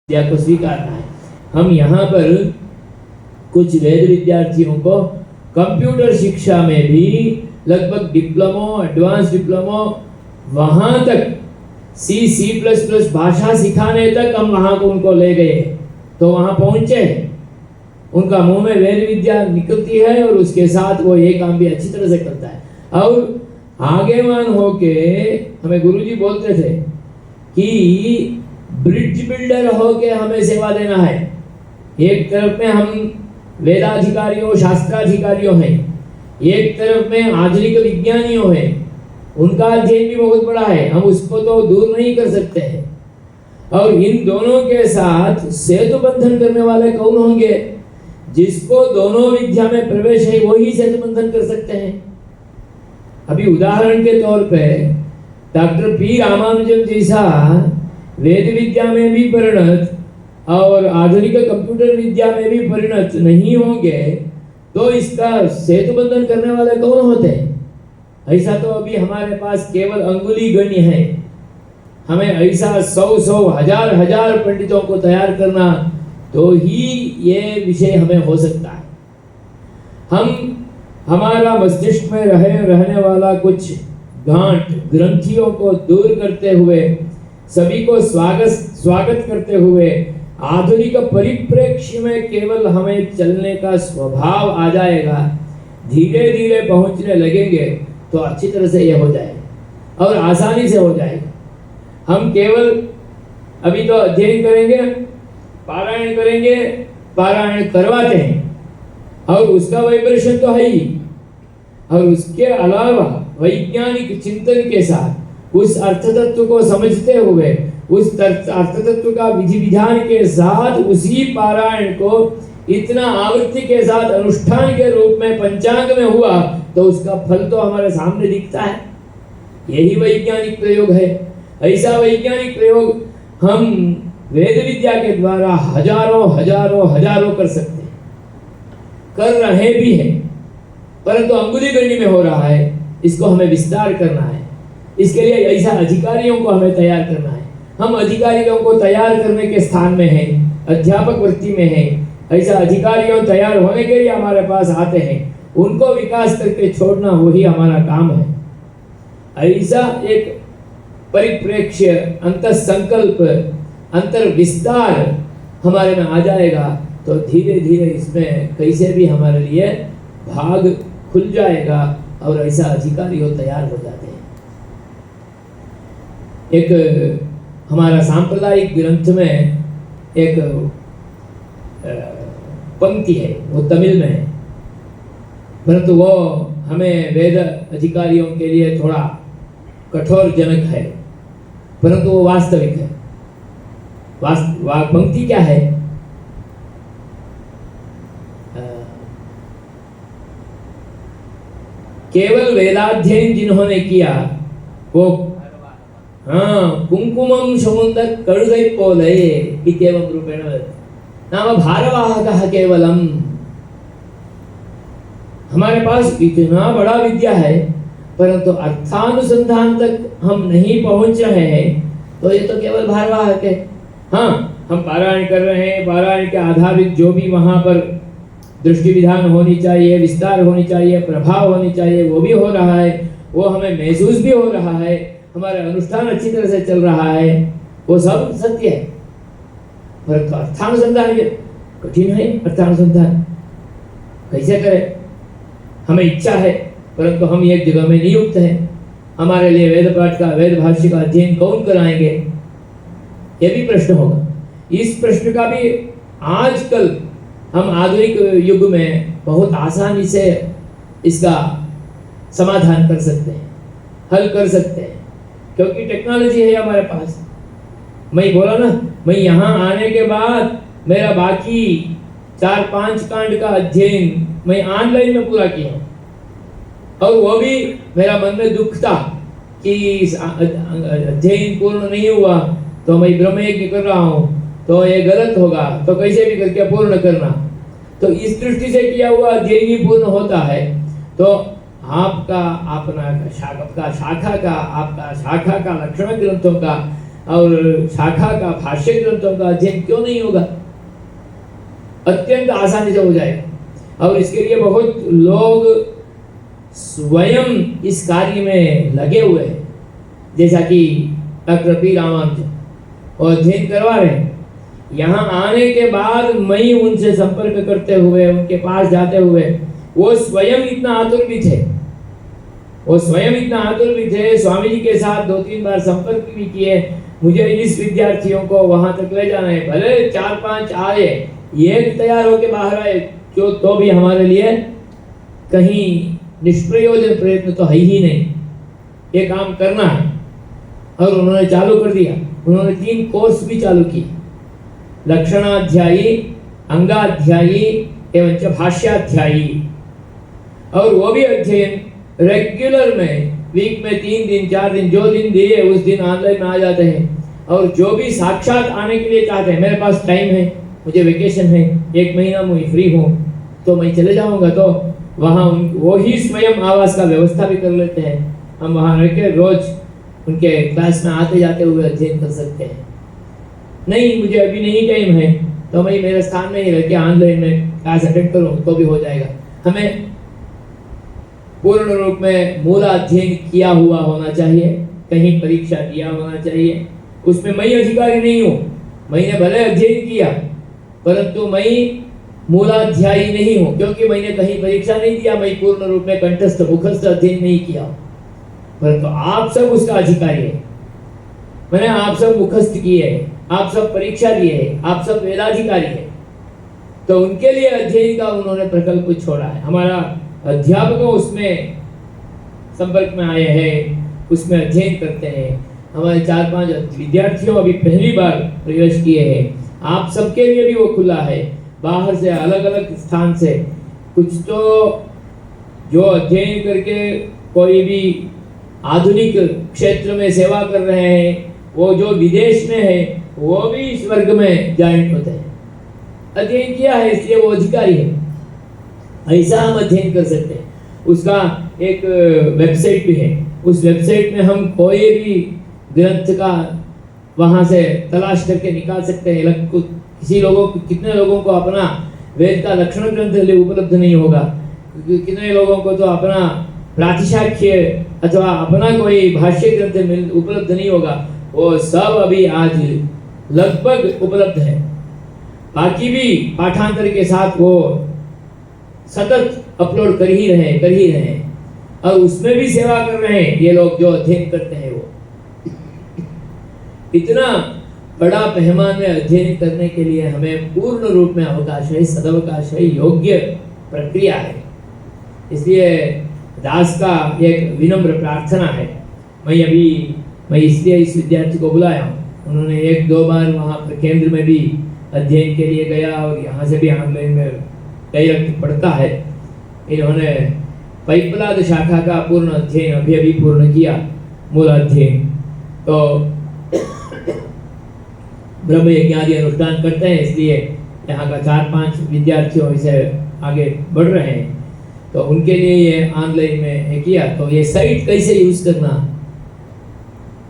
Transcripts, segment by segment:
विद्या को स्वीकारना है। हम यहाँ पर कुछ वेद विद्यार्थियों को कंप्यूटर शिक्षा में भी लगभग डिप्लोमा, एडवांस डिप्लोमा, वहाँ तक C++ भाषा सिखाने तक हम वहाँ को उनको ले गए, तो वहाँ पहुँचे, उनका मुंह में वेद विद्या निकलती है और उसके साथ वो ये काम भी अच्छी तरह से करता है। और आगेवान होके हमें गुरुजी बोलते थे कि ब्रिज बिल्डर होके हमें सेवा देना है। एक तरफ में हम वेदाधिकारियों, शास्त्राधिकारियों हैं, एक तरफ में आधुनिक विज्ञानियों हैं, उनका अध्ययन भी बहुत बड़ा है, हम उसको तो दूर नहीं कर सकते हैं। और इन दोनों के साथ सेतु बंधन करने वाले कौन होंगे? जिसको दोनों विद्या में प्रवेश है वही सेतु बंधन कर सकते हैं। अभी उदाहरण के तौर पे डॉक्टर पी रामानुजन जैसा वेद विद्या में भी परिणत और आधुनिक कंप्यूटर विद्या में भी परिणत नहीं होंगे तो इसका सेतु बंधन करने वाले कौन होते हैं? ऐसा तो अभी हमारे पास केवल अंगुली गण्य है। हमें ऐसा 100 हजार पंडितों को तैयार करना तो ही ये विषय हमें हो सकता है। हमारा मस्तिष्क में रहने वाला कुछ गांठ ग्रंथियों को दूर करते हुए, सभी को स्वागत करते हुए आधुनिक परिप्रेक्ष्य में केवल हमें चलने का स्वभाव आ जाएगा, धीरे धीरे पहुंचने लगेंगे तो अच्छी तरह से ये हो जाएगा और आसानी से हो जाएगा। हम केवल अभी तो अध्ययन करेंगे, पारायण करेंगे, पारायण करवाते हैं और उसका वाइब्रेशन तो है ही, और उसके अलावा वैज्ञानिक चिंतन के साथ उस अर्थ तत्व को समझते हुए, उस अर्थ तत्व का विधि विधान के साथ उसी पारायण को इतना आवृत्ति के साथ अनुष्ठान के रूप में पंचांग में हुआ तो उसका फल तो हमारे सामने दिखता है। यही वैज्ञानिक प्रयोग है। ऐसा वैज्ञानिक प्रयोग हम वेद विद्या के द्वारा हजारों कर सकते हैं, कर रहे भी हैं, परंतु अंगुली गण्य में हो रहा है। इसको हमें विस्तार करना है। इसके लिए ऐसा अधिकारियों को हमें तैयार करना है। हम अधिकारियों को तैयार करने के स्थान में हैं, अध्यापक वृत्ति में हैं। ऐसा अधिकारियों तैयार होने के लिए हमारे पास आते हैं, उनको विकास करके छोड़ना वही हमारा काम है। ऐसा एक परिप्रेक्ष्य, अंतर संकल्प, अंतर विस्तार हमारे में आ जाएगा तो धीरे धीरे इसमें कैसे भी हमारे लिए भाग खुल जाएगा और ऐसा अधिकारी हो तैयार हो जाते हैं। एक हमारा सांप्रदायिक ग्रंथ में एक पंक्ति है, वो तमिल में है, परंतु वो हमें वेद अधिकारियों के लिए थोड़ा कठोर जनक है, परंतु वो वास्तविक है। पंक्ति क्या है? केवल वेदाध्ययन जिन्होंने किया वो कुंकुमं समुन्दर कड़ुदै पोले इत्येवं रूपेण नाम भारवाहकः केवलम। हमारे पास इतना बड़ा विद्या है परंतु अर्थानुसंधान तक हम नहीं पहुंच रहे हैं तो ये तो केवल भारवाहक है। हाँ, हम पारायण कर रहे हैं, पारायण के आधारित जो भी वहाँ पर दृष्टि विधान होनी चाहिए, विस्तार होनी चाहिए, प्रभाव होनी चाहिए, वो भी हो रहा है, वो हमें महसूस भी हो रहा है, हमारा अनुष्ठान अच्छी तरह से चल रहा है, वो सब सत्य है। पर अर्थानुसंधान कठिन है। अर्थानुसंधान कैसे करें? हमें इच्छा है परंतु हम एक जगह में नियुक्त हैं। हमारे लिए वेद पाठ का, वेद भाष्य का अध्ययन कौन कराएंगे? ये भी प्रश्न होगा। इस प्रश्न का भी आजकल हम आधुनिक युग में बहुत आसानी से इसका समाधान कर सकते हैं, हल कर सकते हैं, क्योंकि टेक्नोलॉजी है हमारे पास। मैं बोला ना, मैं यहाँ आने के बाद मेरा बाकी 4-5 कांड का अध्ययन मैं ऑनलाइन में पूरा किया और वो भी मेरा मन में दुख था कि अध्ययन पूर्ण नहीं हुआ तो मैं ब्रह्मयज्ञ कर रहा हूँ तो ये गलत होगा, तो कैसे भी करके पूर्ण करना। तो इस दृष्टि से किया हुआ अध्ययन ही पूर्ण होता है तो आपका अपना शाखा का लक्षण ग्रंथों का और शाखा का भाष्य ग्रंथों का अध्ययन क्यों नहीं होगा? अत्यंत आसानी से हो जाएगा। और इसके लिए बहुत लोग स्वयं इस कार्य में लगे हुए हैं, जैसा कि डॉक्टर पी रामानुज और अध्ययन करवा रहे हैं। यहाँ आने के बाद मैं उनसे संपर्क करते हुए, उनके पास जाते हुए, वो स्वयं इतना आतुर भी थे, स्वामी जी के साथ 2-3 बार संपर्क भी किए। मुझे इस विद्यार्थियों को वहां तक ले जाना है, भले 4-5 आए, एक तैयार होके बाहर आए तो भी हमारे लिए कहीं निष्प्रयोजन प्रयत्न तो है ही नहीं, ये काम करना है। और उन्होंने चालू कर दिया। उन्होंने 3 कोर्स भी चालू किए, लक्षणाध्यायी, अंगाध्यायी एवं भाष्याध्यायी। और वो भी अध्ययन रेगुलर में, वीक में 3 दिन 4 दिन, जो दिन दिए उस दिन ऑनलाइन में आ जाते हैं। और जो भी साक्षात आने के लिए चाहते हैं, मेरे पास टाइम है, मुझे वेकेशन है, 1 महीना मैं फ्री हूँ, तो मैं चले जाऊँगा, तो वहाँ वो ही स्वयं आवास का व्यवस्था भी कर लेते हैं। हम वहाँ रह के रोज उनके क्लास में आते जाते हुए अध्ययन कर सकते हैं। नहीं, मुझे अभी नहीं टाइम है, तो मैं मेरे स्थान में ही रह के ऑनलाइन में क्लास अटेंड करूँ तो भी हो जाएगा। हमें पूर्ण रूप में मूलाध्ययन किया हुआ होना चाहिए, कहीं परीक्षा दिया होना चाहिए। उसमें मैं अधिकारी नहीं हूँ, मैंने भले अध्ययन किया, परंतु मैं मूलाध्यायी नहीं हूँ, क्योंकि मैंने कहीं परीक्षा नहीं दिया, मैं पूर्ण रूप में कंठस्थ मुखस्थ अध्ययन नहीं किया। परंतु आप सब उसका अधिकारी है। मैंने आप सब मुखस्थ किए हैं, आप सब परीक्षा दिए हैं, आप सब वेदाधिकारी है, तो उनके लिए अध्ययन का उन्होंने प्रकल्प छोड़ा है। हमारा अध्यापक उसमें संपर्क में आए हैं, उसमें अध्ययन करते हैं। हमारे 4-5 विद्यार्थियों अभी पहली बार प्रवेश किए हैं। आप सबके लिए भी वो खुला है, बाहर से अलग अलग स्थान से। कुछ तो जो अध्ययन करके कोई भी आधुनिक क्षेत्र में सेवा कर रहे हैं, वो जो विदेश में है, वो भी इस वर्ग में ज्वाइन होते हैं। अध्ययन किया है इसलिए वो अधिकारी है, ऐसा हम अध्ययन कर सकते हैं। उसका एक वेबसाइट भी है, उस वेबसाइट में हम कोई भी ग्रंथ का वहाँ से तलाश करके निकाल सकते हैं। किसी लोगों को, कितने लोगों को अपना वेद का लक्षण ग्रंथ उपलब्ध नहीं होगा, कितने लोगों को तो अपना प्रातिशाख्य अथवा अपना कोई भाष्य ग्रंथ उपलब्ध नहीं होगा। वो सब अभी आज लगभग उपलब्ध है। बाकी भी पाठांतर के साथ वो सतत अपलोड कर ही रहे हैं और उसमें भी सेवा कर रहे हैं ये लोग जो अध्ययन करते हैं। वो इतना बड़ा पैमाने में अध्ययन करने के लिए हमें पूर्ण रूप में अवकाश है, सदवकाश है, योग्य प्रक्रिया है। इसलिए दास का एक विनम्र प्रार्थना है। मैं इसलिए इस विद्यार्थी को बुलाया हूँ। उन्होंने 1-2 बार वहाँ पर केंद्र में भी अध्ययन के लिए गया और यहाँ से भी ऑनलाइन में डायरेक्ट पढ़ता है। इन्होंने पैपलाद शाखा का पूर्ण अध्ययन अभी पूर्ण किया, मूल अध्ययन। तो ब्रह्म यज्ञ आदि अनुष्ठान करते हैं, इसलिए यहाँ का 4-5 विद्यार्थियों इसे आगे बढ़ रहे हैं। तो उनके लिए ये ऑनलाइन में किया। तो ये साइट कैसे यूज करना,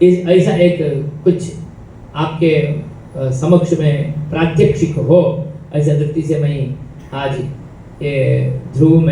ऐसा एक कुछ आपके समक्ष में प्रात्यक्षिक हो, ऐसा दृष्टि से मैं आज ये ध्रुव में